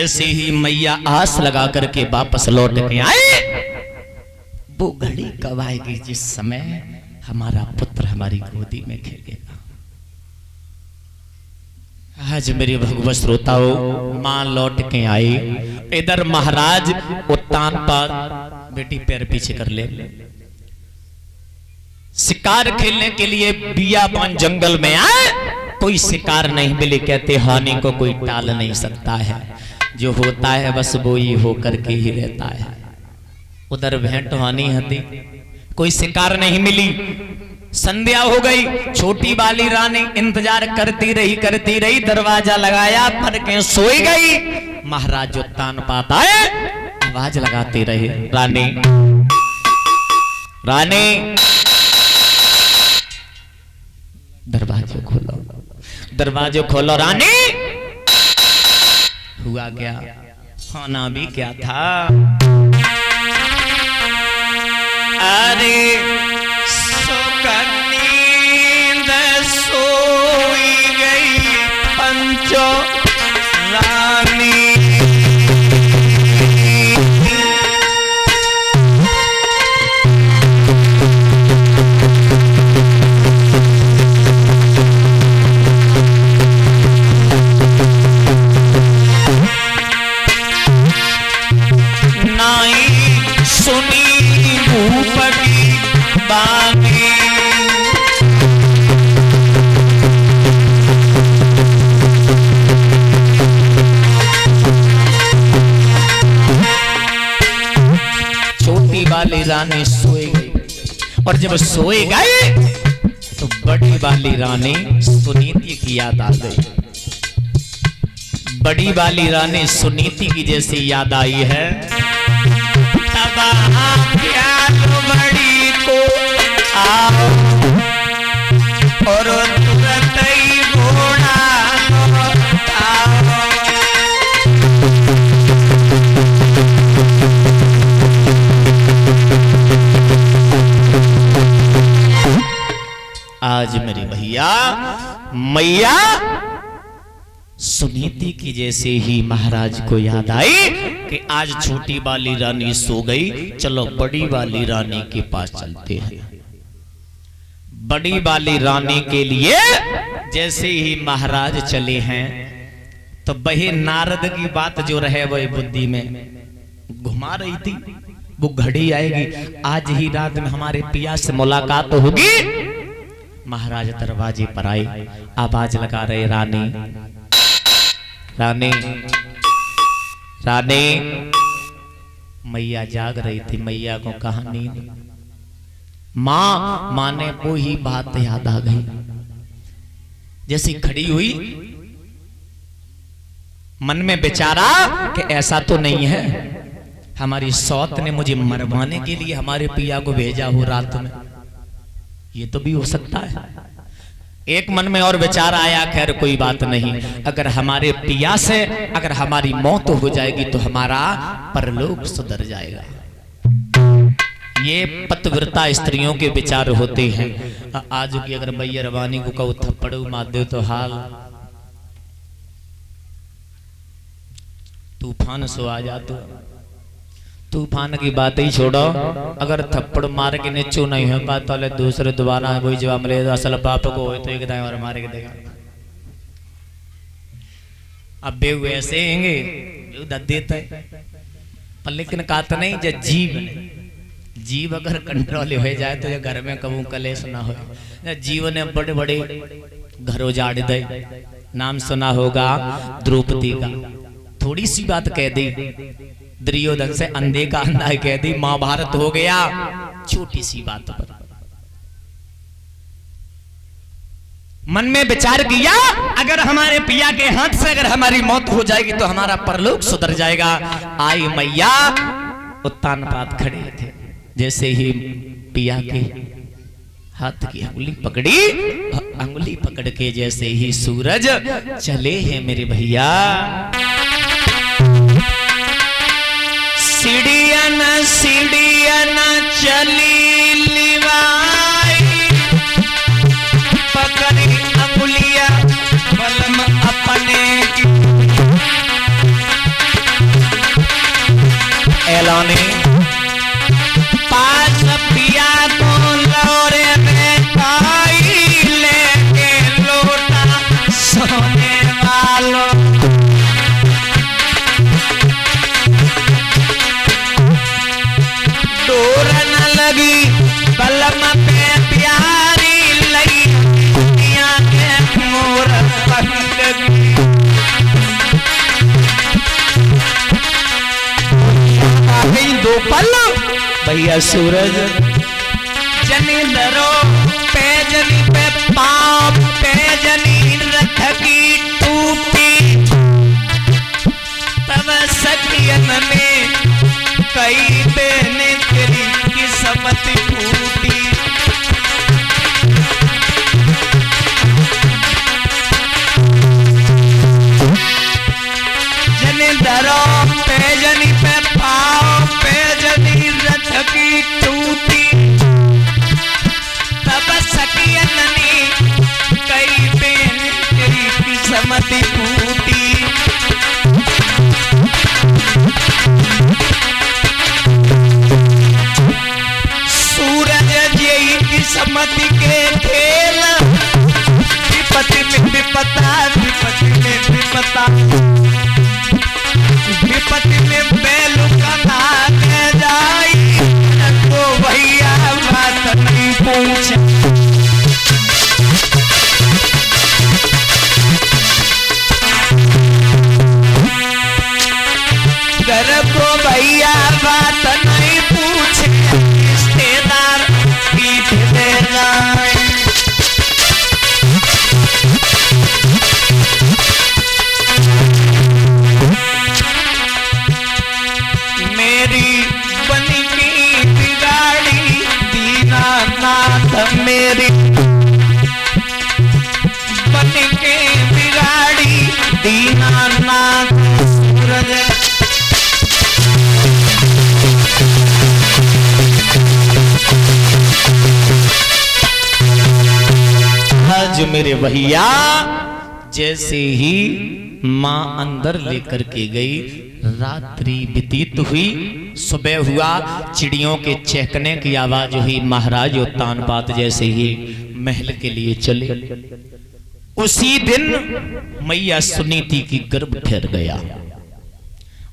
जैसे ही मैया आस लगा करके वापस लौट के आए, वो घड़ी कब आएगी जिस समय हमारा पुत्र हमारी गोदी में खेलेगा। आज मेरे भगवत श्रोताओं, मां लौट के आई, इधर महाराज उत्तान पाद, बेटी पैर पीछे कर ले, शिकार खेलने के लिए बियाबान जंगल में आए, कोई शिकार नहीं मिले। कहते हानि को कोई टाल नहीं सकता है, जो होता है बस वो ही होकर के ही रहता है। उधर भेंट हानि हती, कोई शिकार नहीं मिली। संध्या हो गई, छोटी वाली रानी इंतजार करती रही, दरवाजा लगाया, पर के सोई गई। महाराज जो तान पाता है, आवाज लगाते रहे, रानी रानी दरवाजे खोलो रानी। हुआ क्या? खाना भी क्या था? अरे नींद सोई गई पंचो रानी। नाई सुनी भूप की बानी, छोटी वाली रानी सोई गई, और जब सोई गई तो बड़ी वाली रानी सुनीति की याद आ गई। बड़ी वाली रानी सुनीति की जैसी याद आई है, तब बड़ी को आओ और तुरंत ही घोड़ा आज मेरी भैया मैया सुनीति की जैसे ही महाराज को याद आई कि आज छोटी वाली रानी सो गई, चलो बड़ी वाली रानी के पास चलते हैं। बड़ी वाली रानी के लिए जैसे ही महाराज चले हैं, तो वही नारद की बात जो रहे वही बुद्धि में घुमा रही थी, वो घड़ी आएगी, आज ही रात में हमारे पिया से मुलाकात होगी। महाराज दरवाजे पर आए, आवाज लगा रहे, रानी रानी रानी। मैया जाग रही थी, मैया को कहा नींद। मां ने वो ही बात याद आ गई, जैसी खड़ी हुई मन में विचारा कि ऐसा तो नहीं है हमारी सौत ने मुझे मरवाने के लिए हमारे पिया को भेजा हो रात में, ये तो भी हो सकता है। एक मन में और विचार आया, खैर कोई बात नहीं, अगर हमारे पिया से अगर हमारी मौत हो जाएगी तो हमारा परलोक सुधर जाएगा। ये पतिव्रता स्त्रियों के विचार होते हैं। आज की अगर मैया रवानी को कहो थप्पड़ मार दे तो हाल तूफान सो आ जाते। तूफान की बात ही छोड़ो, अगर थप्पड़ मार के नीचो नहीं हो पाता तो दूसरे दोबारा वही जवाब मिले, असल पाप को हो तो एक दाएं और मारे के देगा। अब बेहू ऐसे हैंगे देते पर, लेकिन कहते नहीं जब जीव अगर कंट्रोल हो जाए तो घर में कबू कलेश ना हो। जीव ने बड़े बड़े घर उजाड़ दे, नाम सुना होगा द्रौपदी का, थोड़ी सी बात कह दी दुर्योधन से अंधे का अंधा कह दी, महाभारत हो गया छोटी सी बात पर। मन में विचार किया अगर हमारे पिया के हाथ से अगर हमारी मौत हो जाएगी तो हमारा परलोक सुधर जाएगा। आई मैया उत्तान पात खड़े थे, जैसे ही पिया के हाथ की अंगुली पकड़ी, अंगुली पकड़ के जैसे ही सूरज चले हैं मेरे भैया, सीढ़ियन चली लिवाई, पकड़ी अंगुलिया बलम अपने की, लगी बलम पे प्यारी लगी दुनिया के मोर पही लगी। आ गई दो पल भैया सूरज जनी दरो पे जनी पे पाँव पे जनी रथ की टूटी तब सखियन में कई बहने तेरी किस्मत फूटी। जनी दरो पे जनी पे पाँव पे जनी रथ की टूटी तब सखियन ने कई बहने तेरी किस्मत फूटी। किस्मती के खेल विपत्ति में विपता विपत्ति में विपता विपत्ति में बैलू का नाग जाई तो भैया बात नहीं पूछे। घर को भैया बात नहीं पूछे रिश्तेदार मेरी बनी की बिगाड़ी दीनानाथ मेरी बनी के बिगाड़ी दीनानाथ सूरज। आज मेरे भैया जैसे ही माँ अंदर लेकर के गई रात्रि व्यतीत हुई सुबह हुआ चिड़ियों के चहकने की आवाज हुई। महाराज उत्तानपाद जैसे ही महल के लिए चले उसी दिन मैया सुनीति की गर्भ ठहर गया।